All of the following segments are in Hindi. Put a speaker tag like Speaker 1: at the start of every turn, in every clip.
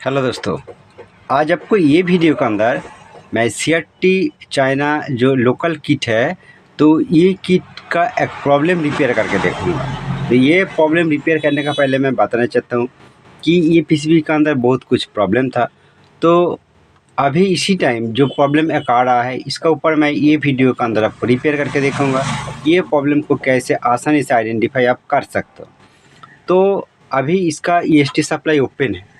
Speaker 1: हेलो दोस्तों, आज आपको ये वीडियो के अंदर मैं CRT चाइना जो लोकल किट है, तो ये किट का एक प्रॉब्लम रिपेयर करके देखूँगा। तो ये प्रॉब्लम रिपेयर करने का पहले मैं बताना चाहता हूँ कि ये PCB के अंदर बहुत कुछ प्रॉब्लम था। तो अभी इसी टाइम जो प्रॉब्लम एक आ रहा है, इसका ऊपर मैं ये वीडियो के अंदर आपको रिपेयर करके दिखाऊँगा। ये प्रॉब्लम को कैसे आसानी से आइडेंटिफाई आप कर सकते हो। तो अभी इसका EST सप्लाई ओपन है,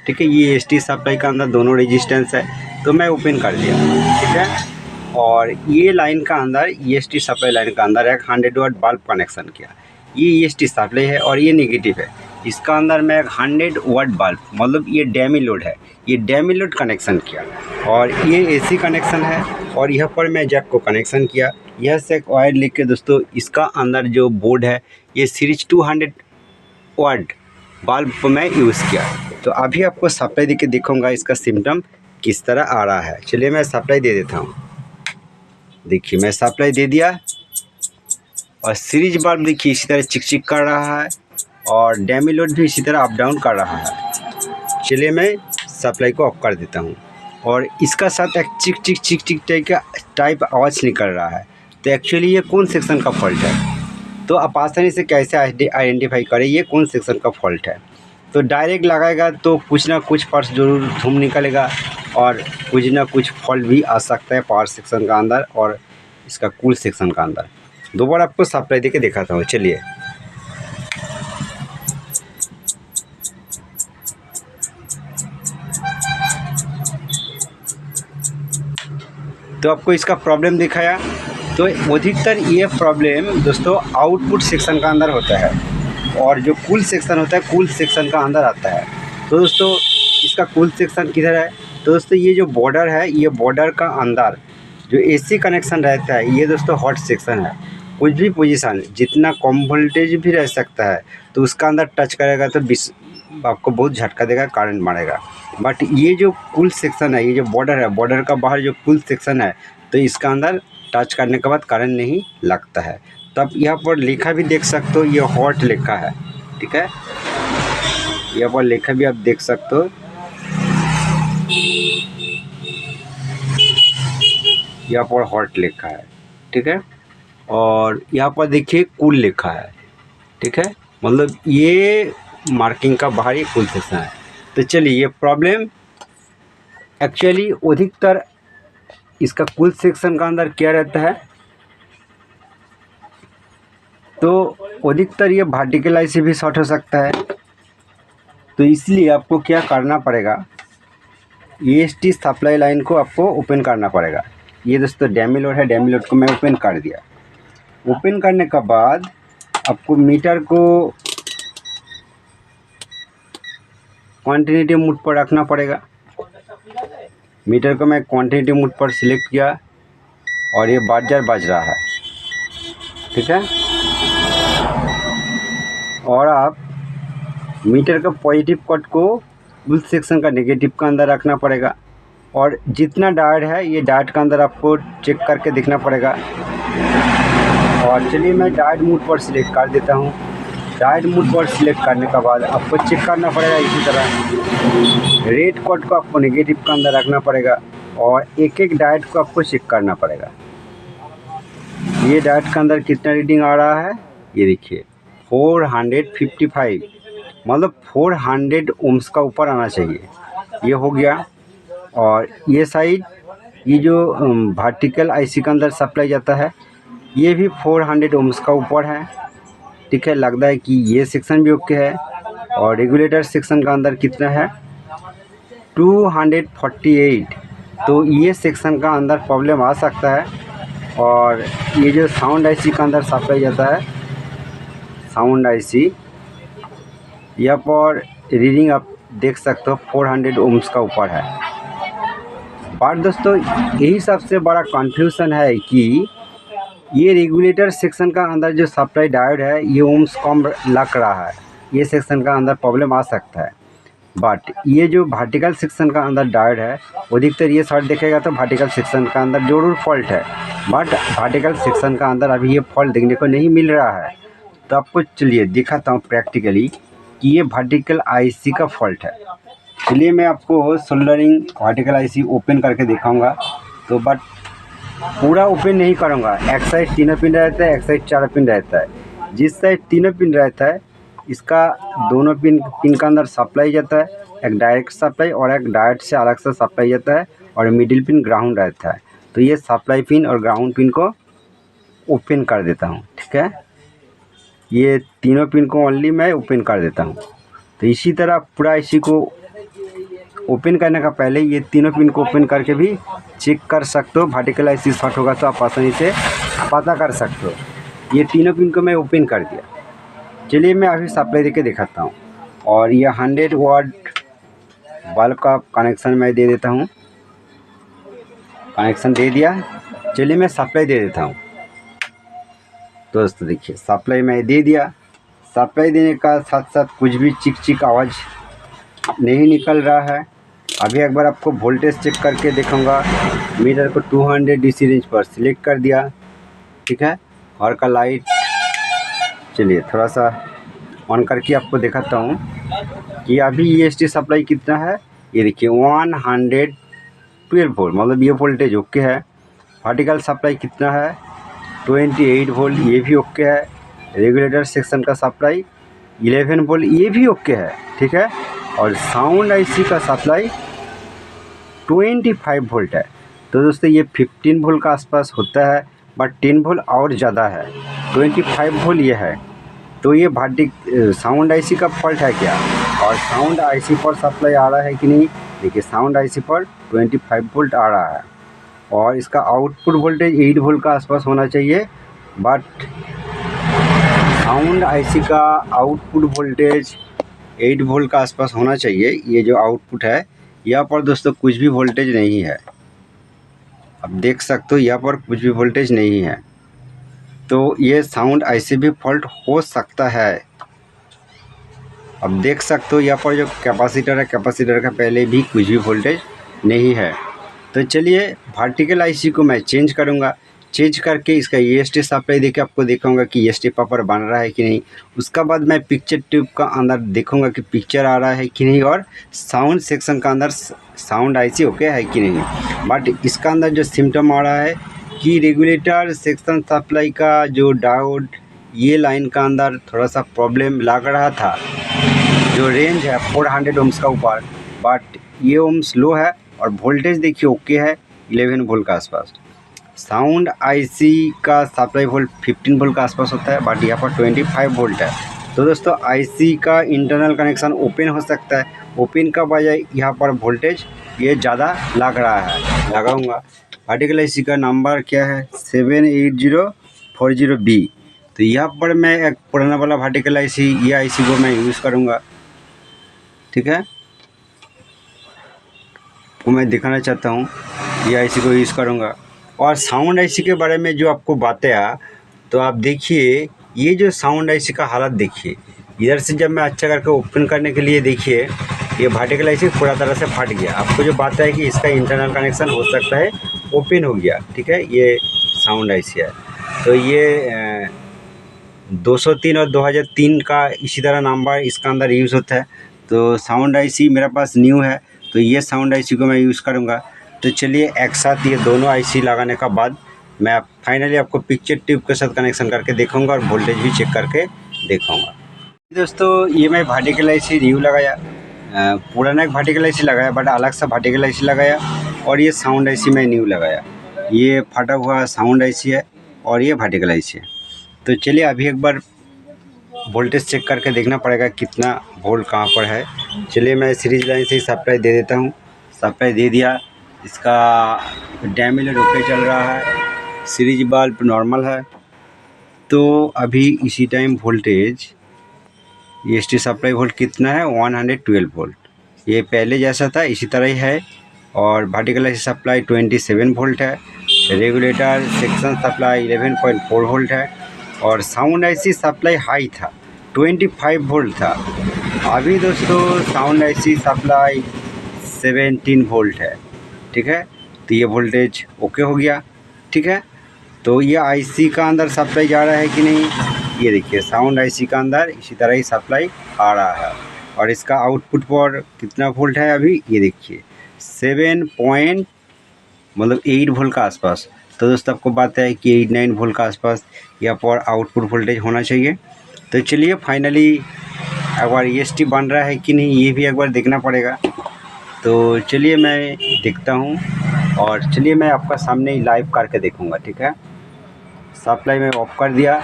Speaker 1: ठीक है। ये EST सप्लाई का अंदर दोनों रेजिस्टेंस है, तो मैं ओपन कर दिया, ठीक है। और ये लाइन का अंदर EST सप्लाई लाइन का अंदर एक 100 वाट बल्ब कनेक्शन किया। ये EST सप्लाई है और ये नेगेटिव है। इसका अंदर मैं एक 100 वाट बल्ब, मतलब ये डैमी लोड है, ये डैमी लोड कनेक्शन किया। और ये AC कनेक्शन है और यहाँ पर मैं जैक को कनेक्शन किया। यह से एक वायर लेके दोस्तों, इसका अंदर जो बोर्ड है ये सीरीज 200 वाट बल्ब को मैं यूज़ किया। तो अभी आपको सप्लाई देके दिखाऊंगा इसका सिम्टम किस तरह आ रहा है। चलिए मैं सप्लाई दे देता हूँ। देखिए मैं सप्लाई दे दिया और सीरीज बल्ब देखिए इसी तरह चिक चिक कर रहा है और डैमी लोड भी इसी तरह अप डाउन कर रहा है। चलिए मैं सप्लाई को ऑफ कर देता हूँ और इसका साथ एक चिक चिक चिक चिक टाइप आवाज़ निकल रहा है। तो एक्चुअली ये कौन सेक्शन का फॉल्ट है, तो आप आसानी से कैसे आइडेंटिफाई करें ये कौन सेक्शन का फॉल्ट है। तो डायरेक्ट लगाएगा तो कुछ ना कुछ पार्ट्स जरूर धूम निकलेगा और कुछ ना कुछ फॉल्ट भी आ सकता है पावर सेक्शन का अंदर और इसका कूल सेक्शन का अंदर। दो बार आपको सप्लाई देके दिखाता हूँ। चलिए तो आपको इसका प्रॉब्लम दिखाया। तो अधिकतर ये प्रॉब्लम दोस्तों आउटपुट सेक्शन का अंदर होता है और जो कूल सेक्शन होता है कूल सेक्शन का अंदर आता है। तो दोस्तों इसका कूल सेक्शन किधर है, तो दोस्तों ये जो बॉर्डर है, ये बॉर्डर का अंदर जो AC कनेक्शन रहता है, ये दोस्तों हॉट सेक्शन है। कुछ भी पोजीशन जितना कम वोल्टेज भी रह सकता है तो उसका अंदर टच करेगा तो आपको बहुत झटका देगा, करंट मारेगा। बट ये जो कूल सेक्शन है, ये जो बॉर्डर है, बॉर्डर का बाहर जो कूल सेक्शन है, तो इसका अंदर टच करने के बाद करंट नहीं लगता है। तो आप यहाँ पर लिखा भी देख सकते हो, ये हॉट लिखा है, ठीक है। यहाँ पर लिखा भी आप देख सकते हो, यहाँ पर हॉट लिखा है, ठीक है। और यहाँ पर देखिए कूल लिखा है, ठीक है। मतलब ये मार्किंग का बाहर ही कूल सेक्शन है। तो चलिए ये प्रॉब्लम एक्चुअली अधिकतर इसका कूल सेक्शन का अंदर क्या रहता है, तो अधिकतर ये वर्टिकल IC भी शॉर्ट हो सकता है। तो इसलिए आपको क्या करना पड़ेगा, EST सप्लाई लाइन को आपको ओपन करना पड़ेगा। ये दोस्तों डैमी लोड है, डैमी लोड को मैं ओपन कर दिया। ओपन करने के बाद आपको मीटर को क्वांटिटी मोड पर रखना पड़ेगा। मीटर को मैं क्वांटिटी मोड पर सिलेक्ट किया और ये बाजार बज रहा है, ठीक है। और आप मीटर का पॉजिटिव कट को कूल सेक्शन का नेगेटिव का अंदर रखना पड़ेगा और जितना डायोड है ये डायोड का अंदर आपको चेक करके देखना पड़ेगा। और चलिए मैं डायोड मोड पर सिलेक्ट कर देता हूँ। डायोड मोड पर सिलेक्ट करने के बाद आपको चेक करना पड़ेगा, इसी तरह रेड कट को आपको नेगेटिव का अंदर रखना पड़ेगा और एक एक डायोड को आपको चेक करना पड़ेगा। ये डायोड का अंदर कितना रीडिंग आ रहा है, ये देखिए 455, मतलब 400 ओम्स का ऊपर आना चाहिए। ये हो गया। और ये साइड ये जो वर्टिकल IC का अंदर सप्लाई जाता है, ये भी 400 ओम्स का ऊपर है, ठीक है। लगता है कि ये सेक्शन भी ओके है। और रेगुलेटर सेक्शन का अंदर कितना है, 248। तो ये सेक्शन का अंदर प्रॉब्लम आ सकता है। और ये जो साउंड IC का अंदर सप्लाई जाता है, साउंड IC, यहाँ पर रीडिंग आप देख सकते हो 400 ओम्स का ऊपर है। और दोस्तों यही सबसे बड़ा कंफ्यूजन है कि ये रेगुलेटर सेक्शन का अंदर जो सप्लाई डायोड है ये ओम्स कम लग रहा है, ये सेक्शन का अंदर प्रॉब्लम आ सकता है। बट ये जो वर्टिकल सेक्शन का अंदर डायोड है, अधिकतर ये शॉर्ट देखेगा तो वर्टिकल सेक्शन का अंदर जरूर फॉल्ट है। बट वर्टिकल सेक्शन का अंदर अभी ये फॉल्ट देखने को नहीं मिल रहा है। तो आपको चलिए दिखाता हूँ प्रैक्टिकली कि ये वर्टिकल IC का फॉल्ट है। चलिए मैं आपको सोल्डरिंग वर्टिकल आईसी ओपन करके दिखाऊंगा। तो बट पूरा ओपन नहीं करूंगा। एक साइड तीनों पिन रहता है, एक साइड 4 पिन रहता है। जिस साइड तीनों पिन रहता है इसका दोनों पिन का अंदर सप्लाई जाता है, एक डायरेक्ट सप्लाई और एक डायरेक्ट से अलग से सप्लाई जाता है, और मिडिल पिन ग्राउंड रहता है। तो ये सप्लाई पिन और ग्राउंड पिन को ओपन कर देता हूँ, ठीक है। ये तीनों पिन को ओनली मैं ओपन कर देता हूँ। तो इसी तरह पूरा इसी को ओपन करने का पहले ये तीनों पिन को ओपन करके भी चेक कर सकते हो। वर्टिकल आईसी शॉर्ट होगा तो आप आसानी से पता कर सकते हो। ये तीनों पिन को मैं ओपन कर दिया। चलिए मैं अभी सप्लाई देके दिखाता हूँ। और ये 100 वाट बल्ब का कनेक्शन मैं दे देता हूँ। कनेक्शन दे दिया। चलिए मैं सप्लाई दे देता हूँ। दोस्तों देखिए सप्लाई मैं दे दिया। सप्लाई देने का साथ साथ कुछ भी चिक चिक आवाज़ नहीं निकल रहा है। अभी एक बार आपको वोल्टेज चेक करके दिखाऊंगा। मीटर को 200 डीसी रेंज पर सिलेक्ट कर दिया, ठीक है। और का लाइट चलिए थोड़ा सा ऑन करके आपको दिखाता हूँ कि अभी ईएसटी सप्लाई कितना है। ये देखिए 112 वोल्ट, मतलब ये वोल्टेज ओके है। वर्टिकल सप्लाई कितना है 28 वोल्ट, ये भी ओके है। रेगुलेटर सेक्शन का सप्लाई 11 वोल्ट, ये भी ओके है, ठीक है। और साउंड आईसी का सप्लाई 25 वोल्ट है। तो दोस्तों ये 15 वोल्ट का आसपास होता है, बट 10 वोल्ट और ज़्यादा है। 25 वोल्ट ये है। तो ये साउंड आईसी का फॉल्ट है क्या, और साउंड आईसी पर सप्लाई आ रहा है कि नहीं। देखिए साउंड आईसी पर 25 वोल्ट आ रहा है, और इसका आउटपुट वोल्टेज 8 वोल्ट का आसपास होना चाहिए। बट साउंड आईसी का आउटपुट वोल्टेज 8 वोल्ट का आसपास होना चाहिए। ये जो आउटपुट है यहाँ पर दोस्तों कुछ भी वोल्टेज नहीं है। अब देख सकते हो यहाँ पर कुछ भी वोल्टेज नहीं है। तो ये साउंड आईसी भी फॉल्ट हो सकता है। अब देख सकते हो यहाँ पर जो कैपेसिटर है, कैपेसिटर का पहले भी कुछ भी वोल्टेज नहीं है। तो चलिए वर्टिकल आईसी को मैं चेंज करूँगा। चेंज करके इसका ईएसटी सप्लाई देके आपको दिखाऊंगा कि ईएसटी प्रॉपर बन रहा है कि नहीं। उसका बाद मैं पिक्चर ट्यूब का अंदर देखूंगा कि पिक्चर आ रहा है कि नहीं, और साउंड सेक्शन का अंदर साउंड आईसी ओके है कि नहीं। बट इसका अंदर जो सिम्टम आ रहा है कि रेगुलेटर सेक्शन सप्लाई का जो डायोड ये लाइन का अंदर थोड़ा सा प्रॉब्लम लग रहा था। जो रेंज है 400 ओम्स का ऊपर, बट ये ओम्स लो है, और वोल्टेज देखिए ओके है 11 वोल्ट का आसपास। साउंड आईसी का सप्लाई वोल्ट 15 वोल्ट का आसपास होता है, बट यहाँ पर 25 वोल्ट है। तो दोस्तों आईसी का इंटरनल कनेक्शन ओपन हो सकता है। ओपन का बजाय यहाँ पर वोल्टेज ये ज़्यादा लग रहा है। लगाऊंगा। वर्टिकल आईसी का नंबर क्या है 78040B। तो यहाँ पर मैं एक पुराना वाला वर्टिकल आईसी, ये आईसी को मैं यूज़ करूँगा, ठीक है। वो मैं दिखाना चाहता हूँ, ये आईसी को यूज़ करूँगा। और साउंड आईसी के बारे में जो आपको बातें तो आप देखिए ये जो साउंड आईसी का हालत देखिए। इधर से जब मैं अच्छा करके ओपन करने के लिए देखिए ये वर्टिकल आईसी पूरा तरह से फट गया। आपको जो बात है कि इसका इंटरनल कनेक्शन हो सकता है ओपन हो गया, ठीक है। ये साउंड आईसी है। तो ये 203 और 2003 का इसी तरह नंबर इसका अंदर यूज़ होता है। तो साउंड आईसी मेरे पास न्यू है, तो ये साउंड आईसी को मैं यूज़ करूँगा। तो चलिए एक साथ ये दोनों आईसी लगाने का बाद मैं फाइनली आपको पिक्चर ट्यूब के साथ कनेक्शन करके देखूंगा और वोल्टेज भी चेक करके देखूंगा। दोस्तों ये मैं वर्टिकल आईसी न्यू लगाया, पुराना एक वर्टिकल आईसी लगाया, बट अलग सा वर्टिकल आईसी लगाया, और ये साउंड आईसी मैं न्यू लगाया। ये फटा हुआ साउंड आईसी है और ये वर्टिकल आईसी है। तो चलिए अभी एक बार वोल्टेज चेक करके देखना पड़ेगा कितना वोल्ट कहाँ पर है। चलिए मैं सीरीज लाइन से सप्लाई दे देता हूँ। सप्लाई दे दिया। इसका डैमिलर ओके चल रहा है, सीरीज बल्ब नॉर्मल है। तो अभी इसी time voltage EST supply volt कितना है 112 वोल्ट। ये पहले जैसा था इसी तरह ही है। और वर्टिकल आईसी सप्लाई 27 वोल्ट है। रेगुलेटर सेक्शन सप्लाई 11.4 वोल्ट है। और साउंड आईसी सप्लाई हाई था 25 वोल्ट था। अभी दोस्तों साउंड आईसी सप्लाई 17 वोल्ट है, ठीक है। तो ये वोल्टेज ओके हो गया, ठीक है। तो ये आईसी का अंदर सप्लाई जा रहा है कि नहीं, ये देखिए साउंड आईसी का अंदर इसी तरह ही सप्लाई आ रहा है। और इसका आउटपुट पर कितना वोल्ट है अभी ये देखिए 8 वोल्ट का आसपास। तो दोस्तों आपको बात है कि 9 वोल्ट का आसपास यहाँ पर आउटपुट वोल्टेज होना चाहिए। तो चलिए फाइनली एक बार EST बन रहा है कि नहीं ये भी एक बार देखना पड़ेगा। तो चलिए मैं देखता हूँ और चलिए मैं आपका सामने ही लाइव करके देखूँगा, ठीक है। सप्लाई में ऑफ कर दिया।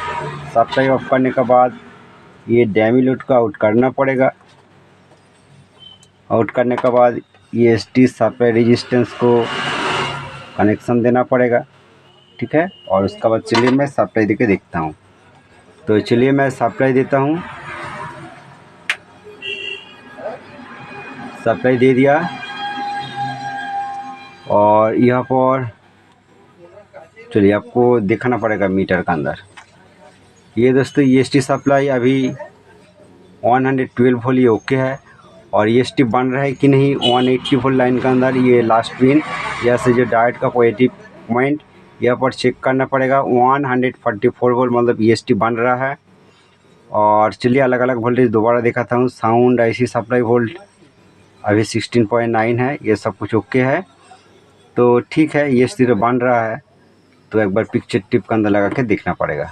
Speaker 1: सप्लाई ऑफ करने के बाद ये डैमी लोड को आउट करना पड़ेगा। आउट करने के बाद EST सप्लाई रेजिस्टेंस को कनेक्शन देना पड़ेगा, ठीक है। और उसके बाद चलिए मैं सप्लाई देके देखता हूँ। तो चलिए मैं सप्लाई देता हूँ। सप्लाई दे दिया और यहाँ पर चलिए आपको दिखाना पड़ेगा मीटर के अंदर। ये दोस्तों EST सप्लाई अभी 112 वोल्ट ये ओके है। और EST बन रहा है कि नहीं 180 वोल्ट लाइन के अंदर ये लास्ट पिन या से जो डायोड का पॉजिटिव पॉइंट यहाँ पर चेक करना पड़ेगा। 144 वोल्ट मतलब EST बन रहा है। और चलिए अलग अलग वोल्टेज दोबारा दिखाता हूँ। साउंड IC सप्लाई वोल्ट अभी 16.9 है, ये सब कुछ ओके है। तो ठीक है EST तो बन रहा है। तो एक बार पिक्चर टिप के अंदर लगा के देखना पड़ेगा।